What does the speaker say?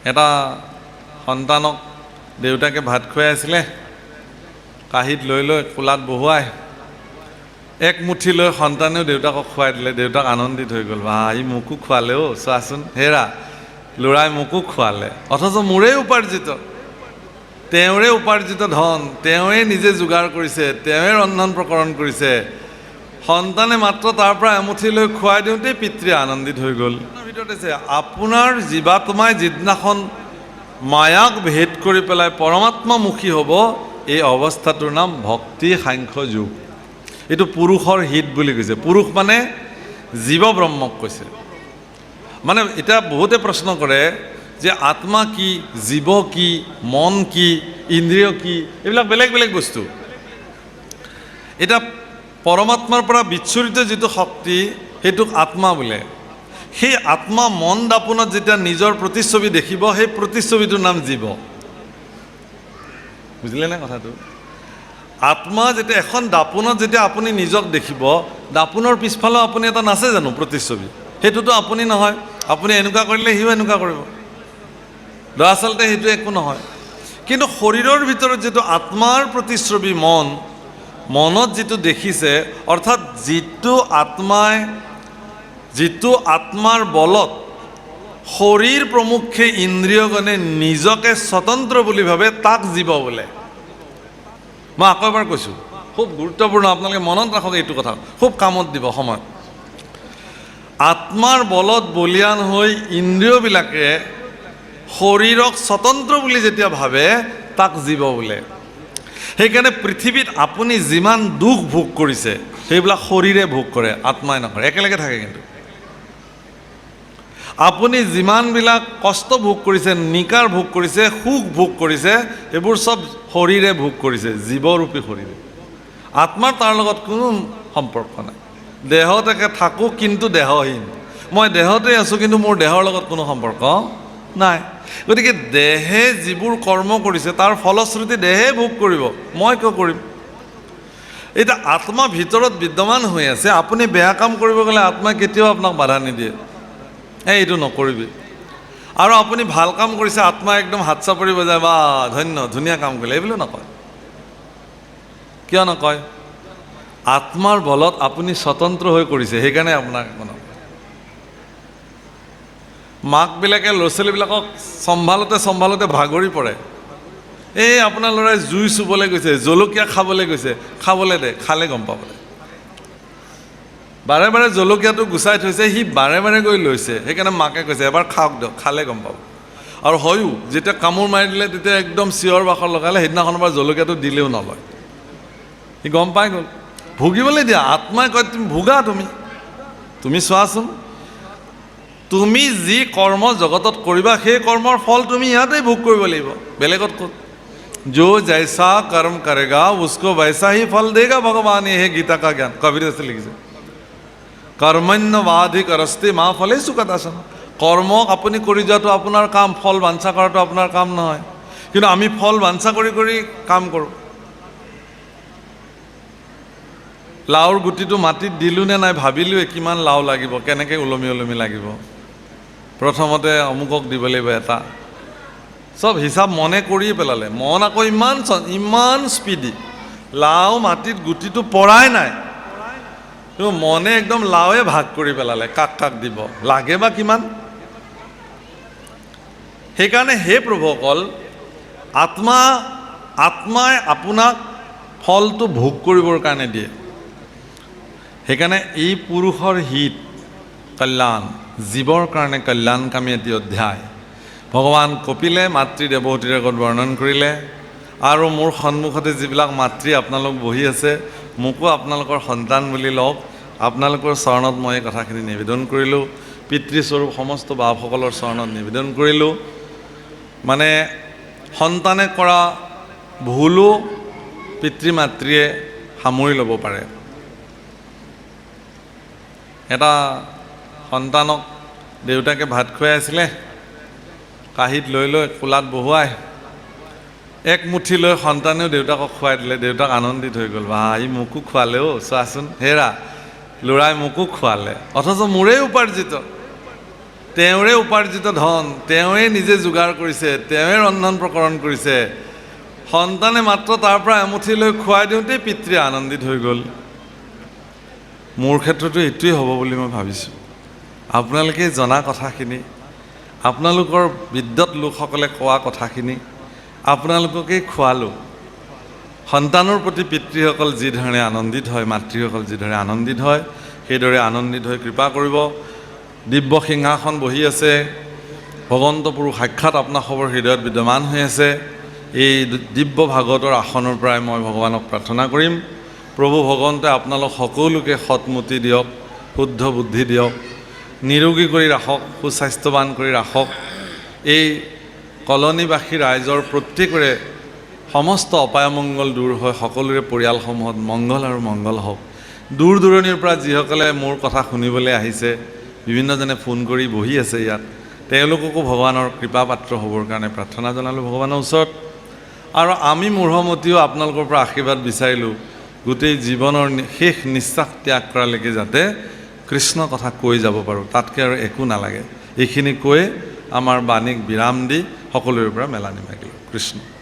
এটা সন্তানক দেউতাকে ভাত খুৱাই আছিলে, কাঁহীত লৈ লৈ কোলাত বহুৱাই এক মুঠি লৈ সন্তানেও দেউতাকক খুৱাই দিলে। দেউতাক আনন্দিত হৈ গ'ল, বা ই মোকো খোৱালে অ', চোৱাচোন হেৰা ল'ৰাই মোকো খোৱালে, অথচ মোৰেই উপাৰ্জিত, তেওঁৰে উপাৰ্জিত ধন, তেওঁৱে নিজে যোগাৰ কৰিছে, তেওঁৱে ৰন্ধন প্ৰকৰণ কৰিছে। সন্তানে মাত্ৰ তাৰ পৰা এমুঠি লৈ খুৱাই দিওঁতেই পিতৃ আনন্দিত হৈ গ'ল। ভিতৰত আছে আপোনাৰ জীৱাত্মাই যিদিনাখন মায়াক ভেদ কৰি পেলাই পৰমাত্মামুখী হ'ব, এই অৱস্থাটোৰ নাম ভক্তি সাংখ্য যোগ। এইটো পুৰুষৰ হিত বুলি কৈছে। পুৰুষ মানে জীৱ ব্ৰহ্মক কৈছে। মানে এতিয়া বহুতে প্ৰশ্ন কৰে যে আত্মা কি, জীৱ কি, মন কি, ইন্দ্ৰিয় কি, এইবিলাক বেলেগ বেলেগ বস্তু। এতিয়া পৰমাত্মাৰ পৰা বিচ্ছুৰিত যিটো শক্তি সেইটোক আত্মা বোলে। সেই আত্মা মন দাপোনত যেতিয়া নিজৰ প্ৰতিচ্ছবি দেখিব, সেই প্ৰতিচ্ছবিটোৰ নাম জীৱ। বুজিলে নে কথাটো? আত্মা যেতিয়া এখন দাপোনত যেতিয়া আপুনি নিজক দেখিব, দাপোনৰ পিছফালেও আপুনি এটা নাচে জানো প্ৰতিচ্ছবি? সেইটোতো আপুনি নহয়। আপুনি এনেকুৱা কৰিলে সিও এনেকুৱা কৰিব, দৰাচলতে সেইটো একো নহয়। কিন্তু শৰীৰৰ ভিতৰত যিটো আত্মাৰ প্ৰতিচ্ছবি মন, মনত যিটো দেখিছে, অৰ্থাৎ যিটো আত্মাৰ বলত শৰীৰ প্ৰমুখে ইন্দ্ৰিয়গণে নিজকে স্বতন্ত্ৰ বুলি ভাবে, তাক জীৱ বোলে। মই আকৌ এবাৰ কৈছোঁ, খুব গুৰুত্বপূৰ্ণ, আপোনালোকে মনত ৰাখক এইটো কথা, খুব কামত দিব সময়ত। আত্মাৰ বলত বলীয়ান হৈ ইন্দ্ৰিয়বিলাকে শৰীৰক স্বতন্ত্ৰ বুলি যেতিয়া ভাবে, তাক জীৱ বোলে। সেইকাৰণে পৃথিৱীত আপুনি যিমান দুখ ভোগ কৰিছে সেইবিলাক শৰীৰে ভোগ কৰে, আত্মাই নকৰে। একেলগে থাকে কিন্তু। আপুনি যিমানবিলাক কষ্ট ভোগ কৰিছে, নিকাৰ ভোগ কৰিছে, সুখ ভোগ কৰিছে, এইবোৰ চব শৰীৰে ভোগ কৰিছে, জীৱৰূপী শৰীৰে। আত্মাৰ তাৰ লগত কোনো সম্পৰ্ক নাই। দেহতে থাকোঁ কিন্তু দেহহীন, মই দেহতে আছোঁ কিন্তু মোৰ দেহৰ লগত কোনো সম্পৰ্ক নাই। গতিকে দেহে যিবোৰ কৰ্ম কৰিছে তাৰ ফলশ্ৰুতি দেহে ভোগ কৰিব, মই কিয় কৰিম? এতিয়া আত্মা ভিতৰত বিদ্যমান হৈ আছে। আপুনি বেয়া কাম কৰিব গ'লে আত্মাই কেতিয়াও আপোনাক বাধা নিদিয়ে, এইটো নকৰিবি। আৰু আপুনি ভাল কাম কৰিছে, আত্মাই একদম হাত চাপৰি বজায়, বা ধন্য, ধুনীয়া কাম কৰিলে, এইবুলি নকয়। কিয় নকয়? আত্মাৰ বলত আপুনি স্বতন্ত্ৰ হৈ কৰিছে, সেইকাৰণে আপোনাক নকয়। মাকবিলাকে ল'ৰা ছোৱালীবিলাকক চম্ভালোতে ভাগৰি পৰে। এই আপোনাৰ ল'ৰাই জুই চুবলৈ গৈছে, জলকীয়া খাবলৈ গৈছে, খাবলৈ দে, খালে গম পাব। বাৰে বাৰে জলকীয়াটো গুচাই থৈছে, সি বাৰে বাৰে গৈ লৈছে, সেইকাৰণে মাকে কৈছে এবাৰ খাওক দিয়ক, খালে গম পাব। আৰু হয়ো যেতিয়া কামোৰ মাৰি দিলে তেতিয়া একদম চিঞৰ বাখৰ লগালে, সেইদিনাখনৰ পৰা জলকীয়াটো দিলেও নলয়, সি গম পাই গ'ল। ভুগিবলৈ দিয়া, আত্মাই কয় তুমি ভোগা। তুমি চোৱাচোন, তুমি যি কৰ্ম জগতত কৰিবা সেই কৰ্মৰ ফল তুমি ইয়াতেই ভোগ কৰিব লাগিব, বেলেগত ক'ত? जो जैसा कर्म करेगा उसको वैसा ही फल देगा भगवान। ये है गीता का ज्ञान, कबीर से लिखिছে कर्मण्यवाधिकरस्ते মা ফলেষু কদাচন। কৰ্ম আপুনি কৰি যোৱাটো আপোনাৰ কাম, ফল বাঞ্ছা কৰাটো আপোনাৰ কাম নহয়। কিন্তু আমি ফল বাঞ্ছা কৰি কৰি কাম কৰোঁ। লাওৰ গুটিটো মাটিত দিলোঁ নে নাই ভাবিলোৱে, কিমান লাও লাগিব, কেনেকৈ ওলমি ওলমি লাগিব, প্ৰথমতে অমুকক দিব লাগিব এটা, চব হিচাপ মনে কৰিয়ে পেলালে। মন আকৌ ইমান স্পীডি, লাও মাটিত গুটিটো পৰাই নাই, কিন্তু মনে একদম লাওৱে ভাগ কৰি পেলালে, কাক কাক দিব লাগে বা কিমান। সেইকাৰণে হে প্ৰভুসকল, আত্মাই আপোনাক ফলটো ভোগ কৰিবৰ কাৰণে দিয়ে। সেইকাৰণে এই পুৰুষৰ হিত কল্যাণ, জীৱৰ কাৰণে কল্যাণকামী এটি অধ্যায় ভগৱান কপিলে মাতৃ দেৱহতীৰ আগত বৰ্ণন কৰিলে। আৰু মোৰ সন্মুখতে যিবিলাক মাতৃ আপোনালোক বহি আছে, মোকো আপোনালোকৰ সন্তান বুলি লওক। আপোনালোকৰ চৰণত মই এই কথাখিনি নিবেদন কৰিলোঁ, পিতৃস্বৰূপ সমস্ত বাপসকলৰ চৰণত নিবেদন কৰিলোঁ। মানে সন্তানে কৰা ভুলো পিতৃ মাতৃয়ে সামৰি ল'ব পাৰে। এটা সন্তানক দেউতাকে ভাত খুৱাই আছিলে, কাঁহীত লৈ লৈ কোলাত বহুৱাই এক মুঠি লৈ সন্তানেও দেউতাকক খুৱাই দিলে। দেউতাক আনন্দিত হৈ গ'ল, বা ই মোকো খোৱালে অ', চোৱাচোন হেৰা ল'ৰাই মোকো খোৱালে, অথচ মোৰেই উপাৰ্জিত, তেওঁৰে উপাৰ্জিত ধন, তেওঁৱে নিজে যোগাৰ কৰিছে, তেওঁৱে ৰন্ধন প্ৰকৰণ কৰিছে। সন্তানে মাত্ৰ তাৰ পৰা এমুঠি লৈ খুৱাই দিওঁতেই পিতৃ আনন্দিত হৈ গ'ল। মোৰ ক্ষেত্ৰতো এইটোৱেই হ'ব বুলি মই ভাবিছোঁ। আপোনালোকে জনা কথাখিনি, আপোনালোকৰ বিদ্যত লোকসকলে কোৱা কথাখিনি আপোনালোককেই খোৱালোঁ। সন্তানৰ প্ৰতি পিতৃসকল যিধৰণে আনন্দিত হয়, মাতৃসকল যিদৰে আনন্দিত হয়, সেইদৰে আনন্দিত হৈ কৃপা কৰিব। দিব্য সিংহাসন বহি আছে, ভগৱন্ত পুৰুষ সাক্ষাৎ আপোনাসৱৰ হৃদয়ত বিদ্যমান হৈ আছে। এই দিব্য ভাগৱতৰ আসনৰ পৰাই মই ভগৱানক প্ৰাৰ্থনা কৰিম, প্ৰভু ভগৱন্তে আপোনালোক সকলোকে সৎমতি দিয়ক, শুদ্ধ বুদ্ধি দিয়ক, নিৰোগী কৰি ৰাখক, সুস্বাস্থ্যৱান কৰি ৰাখক। এই কলনীবাসী ৰাইজৰ প্ৰত্যেকৰে সমস্ত অপায়মংগল দূৰ হৈ সকলোৰে পৰিয়ালসমূহত মংগল আৰু মংগল হওক। দূৰ দূৰণিৰ পৰা যিসকলে মোৰ কথা শুনিবলৈ আহিছে, বিভিন্নজনে ফোন কৰি বহি আছে ইয়াত, তেওঁলোককো ভগৱানৰ কৃপা পাত্ৰ হ'বৰ কাৰণে প্ৰাৰ্থনা জনালোঁ ভগৱানৰ ওচৰত। আৰু আমি মূঢ়মতীও আপোনালোকৰ পৰা আশীৰ্বাদ বিচাৰিলোঁ, গোটেই জীৱনৰ শেষ নিশ্বাস ত্যাগ কৰালৈকে যাতে কৃষ্ণ কথা কৈ যাব পাৰোঁ, তাতকৈ আৰু একো নালাগে। এইখিনি কৈ আমাৰ বাণীক বিৰাম দি সকলোৰে পৰা মেলানি মাগিলোঁ। কৃষ্ণ।